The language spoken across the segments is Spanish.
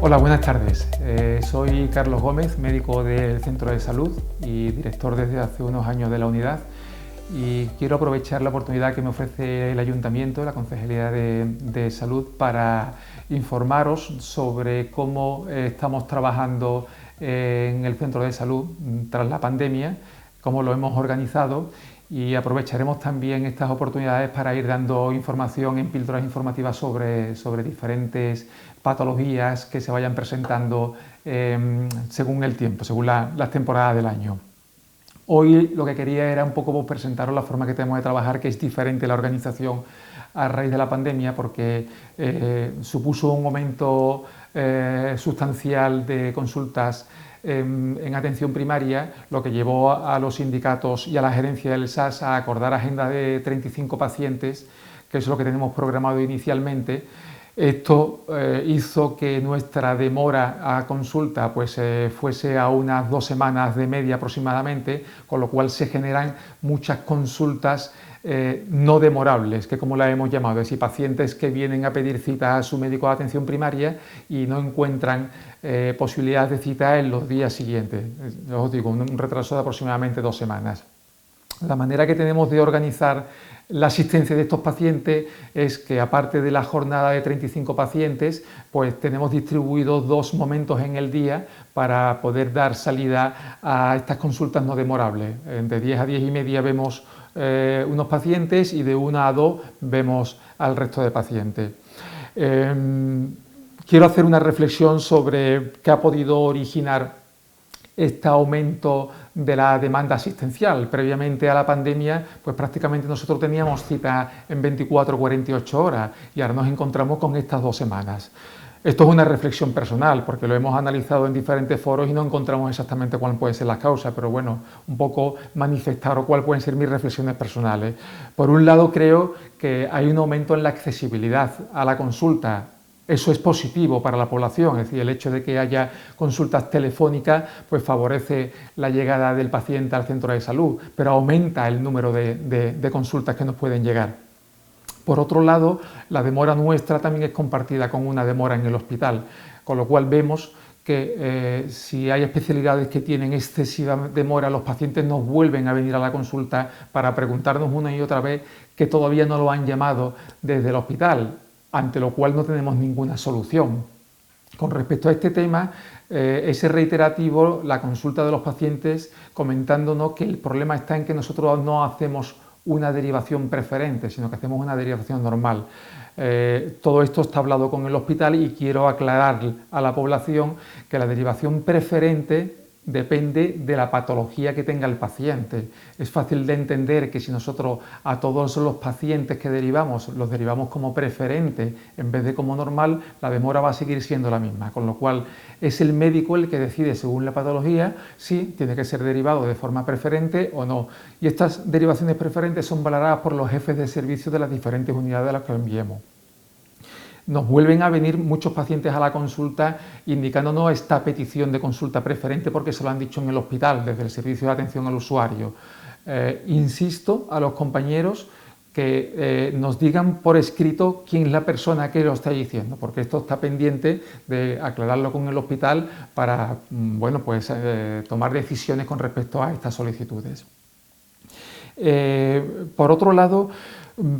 Hola, buenas tardes. Soy Carlos Gómez, médico del Centro de Salud y director desde hace unos años de la unidad, y quiero aprovechar la oportunidad que me ofrece el Ayuntamiento, la Concejalía de Salud, para informaros sobre cómo estamos trabajando en el Centro de Salud tras la pandemia, cómo lo hemos organizado, y aprovecharemos también estas oportunidades para ir dando información en píldoras informativas sobre diferentes patologías que se vayan presentando según el tiempo, según las temporadas del año. Hoy lo que quería era un poco presentaros la forma que tenemos de trabajar, que es diferente la organización a raíz de la pandemia, porque supuso un aumento sustancial de consultas en atención primaria, lo que llevó a los sindicatos y a la gerencia del SAS a acordar agenda de 35 pacientes, que es lo que tenemos programado inicialmente. Esto hizo que nuestra demora a consulta fuese a unas 2 semanas de media aproximadamente, con lo cual se generan muchas consultas no demorables, que como la hemos llamado, es decir, pacientes que vienen a pedir cita a su médico de atención primaria y no encuentran posibilidades de cita en los días siguientes. Os digo, un retraso de aproximadamente 2 semanas. La manera que tenemos de organizar la asistencia de estos pacientes es que, aparte de la jornada de 35 pacientes, pues tenemos distribuidos 2 momentos en el día para poder dar salida a estas consultas no demorables. De 10 a 10 y media vemos unos pacientes y de 1 a 2 vemos al resto de pacientes. Quiero hacer una reflexión sobre qué ha podido originar este aumento de la demanda asistencial. Previamente a la pandemia, pues prácticamente nosotros teníamos cita en 24 o 48 horas y ahora nos encontramos con estas 2 semanas. Esto es una reflexión personal, porque lo hemos analizado en diferentes foros y no encontramos exactamente cuál puede ser la causa, pero bueno, un poco manifestar o cuáles pueden ser mis reflexiones personales. Por un lado, creo que hay un aumento en la accesibilidad a la consulta. Eso es positivo para la población, es decir, el hecho de que haya consultas telefónicas pues favorece la llegada del paciente al centro de salud, pero aumenta el número de consultas que nos pueden llegar. Por otro lado, la demora nuestra también es compartida con una demora en el hospital, con lo cual vemos que si hay especialidades que tienen excesiva demora, los pacientes nos vuelven a venir a la consulta para preguntarnos una y otra vez que todavía no lo han llamado desde el hospital, ante lo cual no tenemos ninguna solución. Con respecto a este tema, es reiterativo la consulta de los pacientes comentándonos que el problema está en que nosotros no hacemos una derivación preferente, sino que hacemos una derivación normal. Todo esto está hablado con el hospital y quiero aclarar a la población que la derivación preferente depende de la patología que tenga el paciente. Es fácil de entender que si nosotros a todos los pacientes que derivamos los derivamos como preferente en vez de como normal, la demora va a seguir siendo la misma, con lo cual es el médico el que decide según la patología si tiene que ser derivado de forma preferente o no. Y estas derivaciones preferentes son valoradas por los jefes de servicio de las diferentes unidades a las que enviemos. Nos vuelven a venir muchos pacientes a la consulta indicándonos esta petición de consulta preferente porque se lo han dicho en el hospital, desde el servicio de atención al usuario. Insisto a los compañeros que nos digan por escrito quién es la persona que lo está diciendo, porque esto está pendiente de aclararlo con el hospital para tomar decisiones con respecto a estas solicitudes. Por otro lado,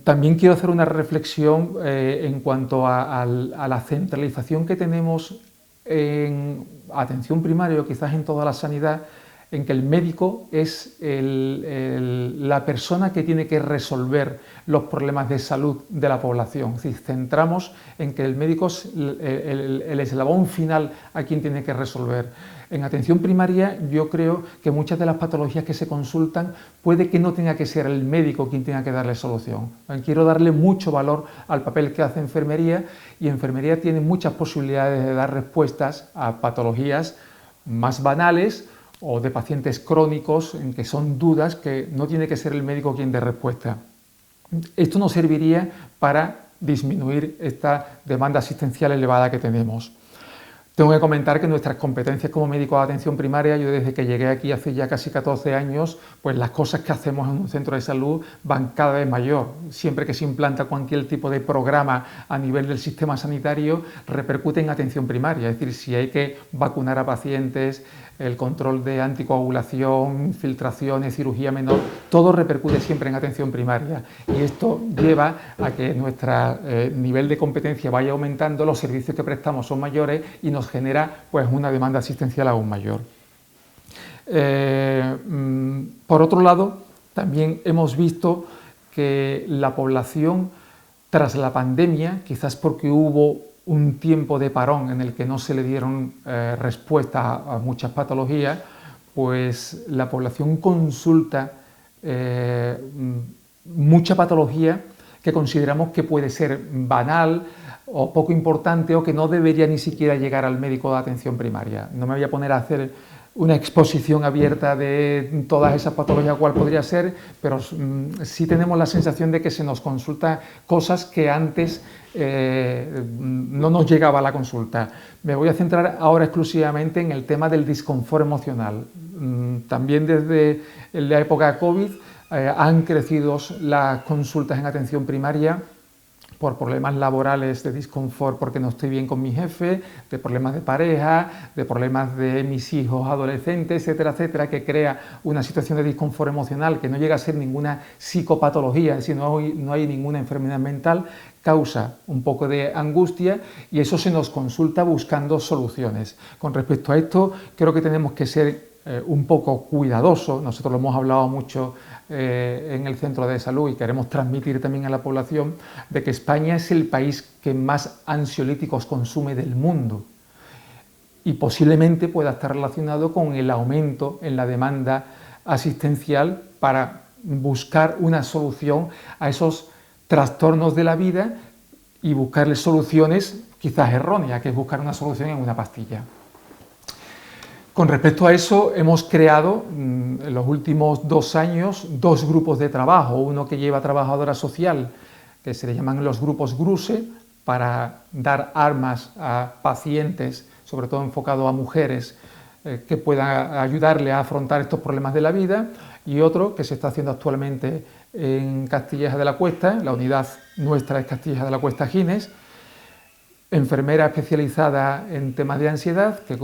también quiero hacer una reflexión en cuanto a la centralización que tenemos en atención primaria o quizás en toda la sanidad, en que el médico es la persona que tiene que resolver los problemas de salud de la población. Es decir, centramos en que el médico es el eslabón final a quien tiene que resolver. En atención primaria yo creo que muchas de las patologías que se consultan puede que no tenga que ser el médico quien tenga que darle solución. Quiero darle mucho valor al papel que hace enfermería, y enfermería tiene muchas posibilidades de dar respuestas a patologías más banales o de pacientes crónicos en que son dudas que no tiene que ser el médico quien dé respuesta. Esto nos serviría para disminuir esta demanda asistencial elevada que tenemos. Tengo que comentar que nuestras competencias como médico de atención primaria, yo desde que llegué aquí hace ya casi 14 años, pues las cosas que hacemos en un centro de salud van cada vez mayor. Siempre que se implanta cualquier tipo de programa a nivel del sistema sanitario, repercute en atención primaria. Es decir, si hay que vacunar a pacientes, el control de anticoagulación, infiltraciones, cirugía menor, todo repercute siempre en atención primaria. Y esto lleva a que nuestro nivel de competencia vaya aumentando, los servicios que prestamos son mayores y nos genera pues, una demanda asistencial aún mayor. Por otro lado, también hemos visto que la población, tras la pandemia, quizás porque hubo un tiempo de parón en el que no se le dieron respuesta a muchas patologías, pues la población consulta mucha patología que consideramos que puede ser banal o poco importante o que no debería ni siquiera llegar al médico de atención primaria. No me voy a poner a hacer una exposición abierta de todas esas patologías, cuál podría ser, pero sí tenemos la sensación de que se nos consulta cosas que antes no nos llegaba a la consulta. Me voy a centrar ahora exclusivamente en el tema del disconfort emocional. También desde la época COVID han crecido las consultas en atención primaria por problemas laborales de disconfort porque no estoy bien con mi jefe, de problemas de pareja, de problemas de mis hijos adolescentes, etcétera, etcétera, que crea una situación de disconfort emocional que no llega a ser ninguna psicopatología, es decir, no hay ninguna enfermedad mental, causa un poco de angustia y eso se nos consulta buscando soluciones. Con respecto a esto, creo que tenemos que ser un poco cuidadosos, nosotros lo hemos hablado mucho en el centro de salud y queremos transmitir también a la población de que España es el país que más ansiolíticos consume del mundo y posiblemente pueda estar relacionado con el aumento en la demanda asistencial para buscar una solución a esos trastornos de la vida y buscarles soluciones quizás erróneas, que es buscar una solución en una pastilla. Con respecto a eso, hemos creado en los últimos 2 años 2 grupos de trabajo, uno que lleva trabajadora social, que se le llaman los grupos GRUSE, para dar armas a pacientes, sobre todo enfocado a mujeres, que puedan ayudarle a afrontar estos problemas de la vida, y otro que se está haciendo actualmente en Castilleja de la Cuesta, la unidad nuestra es Castilleja de la Cuesta Gines, enfermera especializada en temas de ansiedad, que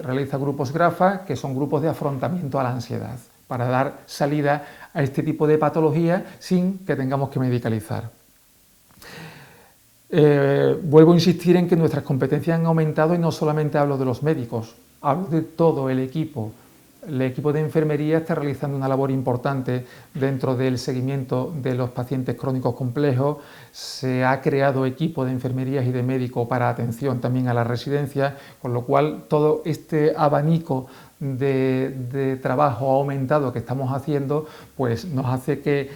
realiza grupos GRAFA, que son grupos de afrontamiento a la ansiedad, para dar salida a este tipo de patología sin que tengamos que medicalizar. Vuelvo a insistir en que nuestras competencias han aumentado y no solamente hablo de los médicos, hablo de todo el equipo. El equipo de enfermería está realizando una labor importante dentro del seguimiento de los pacientes crónicos complejos. Se ha creado equipo de enfermerías y de médicos para atención también a las residencias, con lo cual todo este abanico de trabajo aumentado que estamos haciendo, pues nos hace que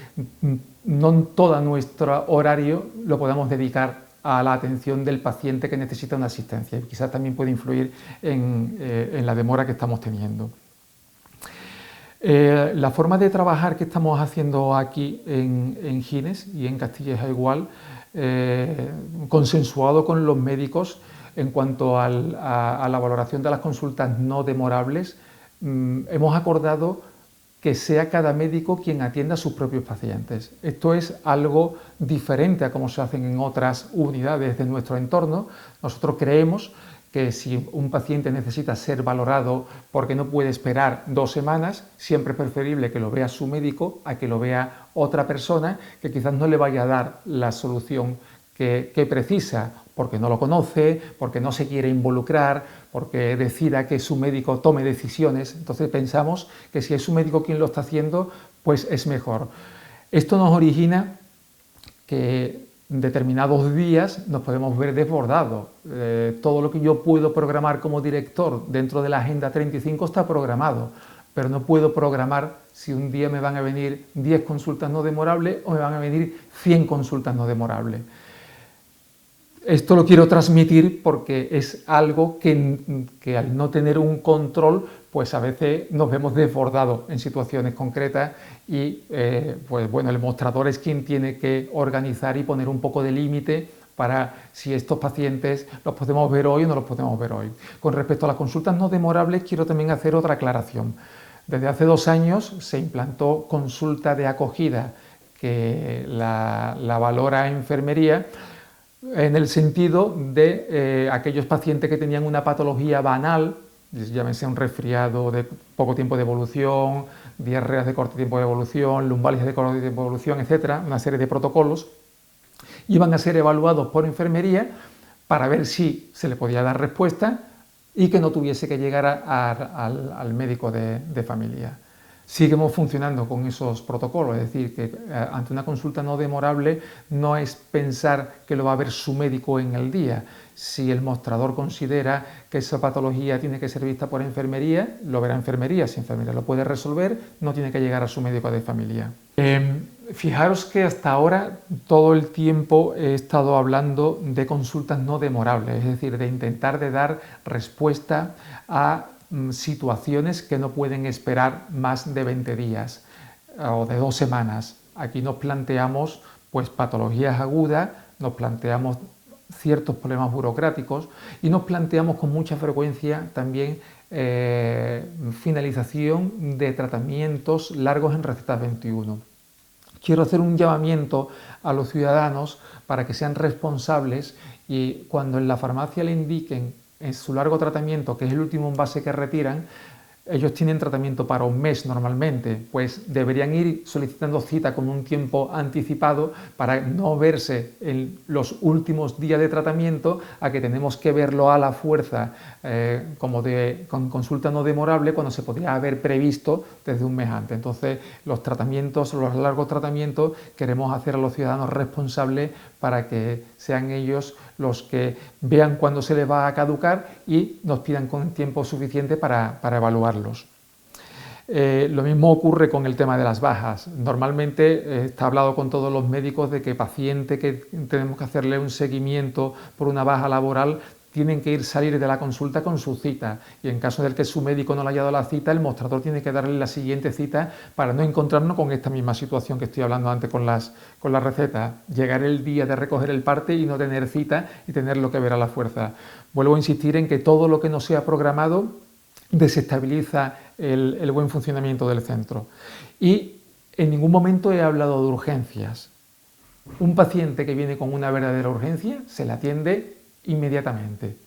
no todo nuestro horario lo podamos dedicar a la atención del paciente que necesita una asistencia y quizás también puede influir en la demora que estamos teniendo. La forma de trabajar que estamos haciendo aquí en Gines y en Castilleja igual, consensuado con los médicos en cuanto a la valoración de las consultas no demorables, hemos acordado que sea cada médico quien atienda a sus propios pacientes. Esto es algo diferente a como se hacen en otras unidades de nuestro entorno. Nosotros creemos que si un paciente necesita ser valorado porque no puede esperar 2 semanas, siempre es preferible que lo vea su médico a que lo vea otra persona que quizás no le vaya a dar la solución que precisa, porque no lo conoce, porque no se quiere involucrar, porque decida que su médico tome decisiones. Entonces pensamos que si es su médico quien lo está haciendo, pues es mejor. Esto nos origina que determinados días nos podemos ver desbordados. Todo lo que yo puedo programar como director dentro de la Agenda 35 está programado, pero no puedo programar si un día me van a venir 10 consultas no demorables o me van a venir 100 consultas no demorables. Esto lo quiero transmitir porque es algo que al no tener un control, pues a veces nos vemos desbordados en situaciones concretas y pues bueno, el mostrador es quien tiene que organizar y poner un poco de límite para si estos pacientes los podemos ver hoy o no los podemos ver hoy. Con respecto a las consultas no demorables, quiero también hacer otra aclaración. Desde hace 2 años se implantó consulta de acogida que la valora enfermería en el sentido de aquellos pacientes que tenían una patología banal, llámese un resfriado de poco tiempo de evolución, diarreas de corto tiempo de evolución, lumbalgias de corto tiempo de evolución, etcétera, una serie de protocolos, iban a ser evaluados por enfermería para ver si se le podía dar respuesta y que no tuviese que llegar al médico de familia. Seguimos funcionando con esos protocolos, es decir, que ante una consulta no demorable no es pensar que lo va a ver su médico en el día. Si el mostrador considera que esa patología tiene que ser vista por enfermería, lo verá enfermería. Si enfermería lo puede resolver, no tiene que llegar a su médico de familia. Fijaros que hasta ahora todo el tiempo he estado hablando de consultas no demorables, es decir, de intentar de dar respuesta a situaciones que no pueden esperar más de 20 días o de 2 semanas. Aquí nos planteamos pues patologías agudas, nos planteamos ciertos problemas burocráticos y nos planteamos con mucha frecuencia también finalización de tratamientos largos en recetas 21. Quiero hacer un llamamiento a los ciudadanos para que sean responsables y cuando en la farmacia le indiquen en su largo tratamiento, que es el último envase que retiran, ellos tienen tratamiento para 1 mes normalmente, pues deberían ir solicitando cita con un tiempo anticipado para no verse en los últimos días de tratamiento a que tenemos que verlo a la fuerza con consulta no demorable cuando se podría haber previsto desde 1 mes antes. Entonces los largos tratamientos queremos hacer a los ciudadanos responsables para que sean ellos los que vean cuándo se les va a caducar y nos pidan con tiempo suficiente para evaluarlos. Lo mismo ocurre con el tema de las bajas. Normalmente está hablado con todos los médicos de que paciente que tenemos que hacerle un seguimiento por una baja laboral tienen que salir de la consulta con su cita y en caso de que su médico no le haya dado la cita, el mostrador tiene que darle la siguiente cita para no encontrarnos con esta misma situación que estoy hablando antes con las recetas. Llegar el día de recoger el parte y no tener cita y tenerlo que ver a la fuerza. Vuelvo a insistir en que todo lo que no sea programado desestabiliza el buen funcionamiento del centro. Y en ningún momento he hablado de urgencias. Un paciente que viene con una verdadera urgencia se le atiende inmediatamente,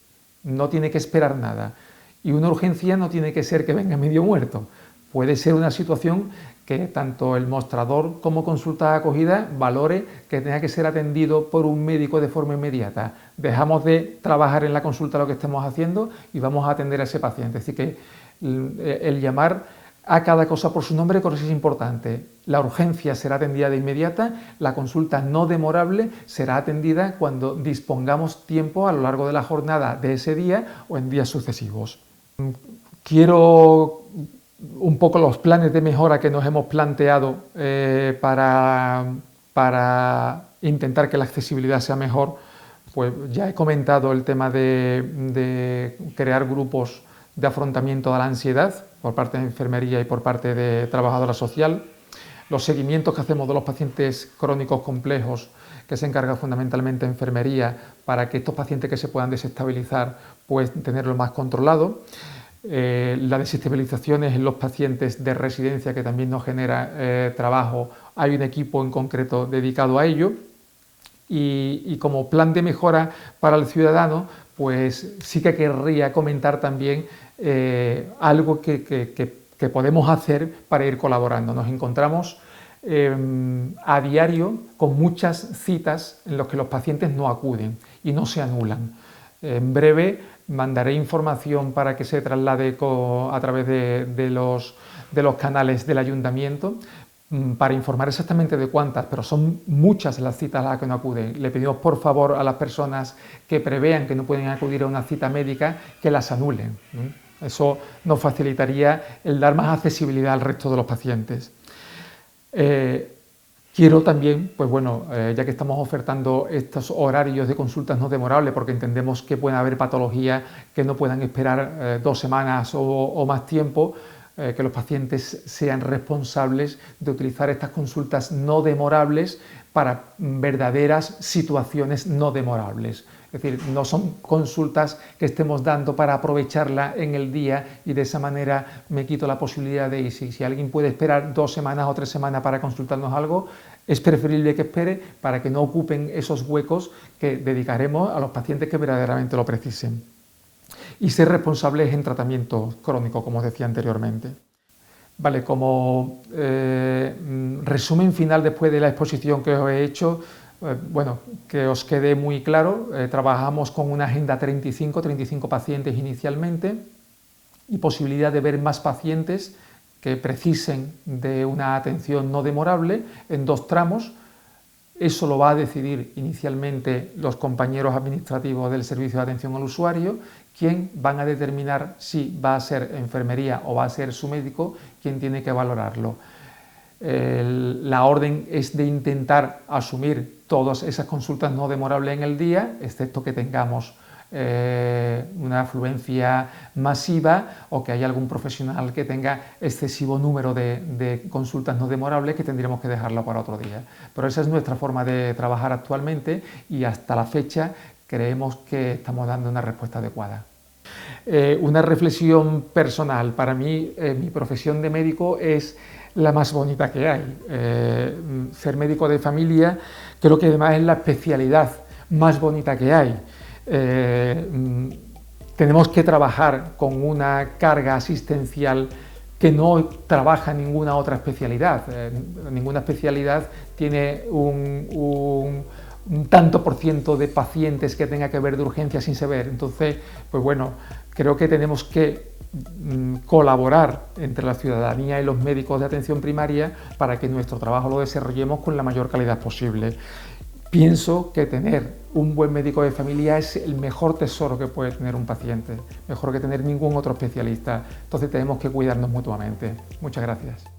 no tiene que esperar nada y una urgencia no tiene que ser que venga medio muerto, puede ser una situación que tanto el mostrador como consulta de acogida valore que tenga que ser atendido por un médico de forma inmediata. Dejamos de trabajar en la consulta lo que estemos haciendo y vamos a atender a ese paciente, así que el llamar a cada cosa por su nombre creo que es importante. La urgencia será atendida de inmediata, la consulta no demorable será atendida cuando dispongamos tiempo a lo largo de la jornada de ese día o en días sucesivos. Quiero un poco los planes de mejora que nos hemos planteado para intentar que la accesibilidad sea mejor. Pues ya he comentado el tema de crear grupos de afrontamiento de la ansiedad por parte de enfermería y por parte de trabajadora social, los seguimientos que hacemos de los pacientes crónicos complejos que se encarga fundamentalmente enfermería para que estos pacientes que se puedan desestabilizar pues tenerlo más controlado, la desestabilizaciones en los pacientes de residencia que también nos genera trabajo, hay un equipo en concreto dedicado a ello y como plan de mejora para el ciudadano pues sí que querría comentar también algo que podemos hacer para ir colaborando. Nos encontramos a diario con muchas citas en las que los pacientes no acuden y no se anulan. En breve mandaré información para que se traslade a través de los canales del ayuntamiento para informar exactamente de cuántas, pero son muchas las citas a las que no acuden. Le pedimos por favor a las personas que prevean que no pueden acudir a una cita médica que las anulen. Eso nos facilitaría el dar más accesibilidad al resto de los pacientes. Quiero también, pues bueno, ya que estamos ofertando estos horarios de consultas no demorables, porque entendemos que pueden haber patologías que no puedan esperar 2 semanas o más tiempo, que los pacientes sean responsables de utilizar estas consultas no demorables para verdaderas situaciones no demorables. Es decir, no son consultas que estemos dando para aprovecharla en el día y de esa manera me quito la posibilidad de ir. Si alguien puede esperar 2 semanas o 3 semanas para consultarnos algo, es preferible que espere para que no ocupen esos huecos que dedicaremos a los pacientes que verdaderamente lo precisen. Y ser responsables en tratamiento crónico, como os decía anteriormente. Vale, como resumen final después de la exposición que os he hecho, bueno, que os quede muy claro, trabajamos con una agenda 35 pacientes inicialmente y posibilidad de ver más pacientes que precisen de una atención no demorable en 2 tramos. Eso lo va a decidir inicialmente los compañeros administrativos del servicio de atención al usuario, quien van a determinar si va a ser enfermería o va a ser su médico quien tiene que valorarlo. La orden es de intentar asumir todas esas consultas no demorables en el día, excepto que tengamos una afluencia masiva o que haya algún profesional que tenga excesivo número de consultas no demorables que tendríamos que dejarlo para otro día. Pero esa es nuestra forma de trabajar actualmente y hasta la fecha creemos que estamos dando una respuesta adecuada. Una reflexión personal. Para mí, mi profesión de médico es la más bonita que hay. Ser médico de familia creo que además es la especialidad más bonita que hay. Tenemos que trabajar con una carga asistencial que no trabaja ninguna otra especialidad. Ninguna especialidad tiene un tanto por ciento de pacientes que tenga que ver de urgencia sin saber. Entonces, pues bueno, creo que tenemos que colaborar entre la ciudadanía y los médicos de atención primaria para que nuestro trabajo lo desarrollemos con la mayor calidad posible. Pienso que tener un buen médico de familia es el mejor tesoro que puede tener un paciente, mejor que tener ningún otro especialista. Entonces tenemos que cuidarnos mutuamente. Muchas gracias.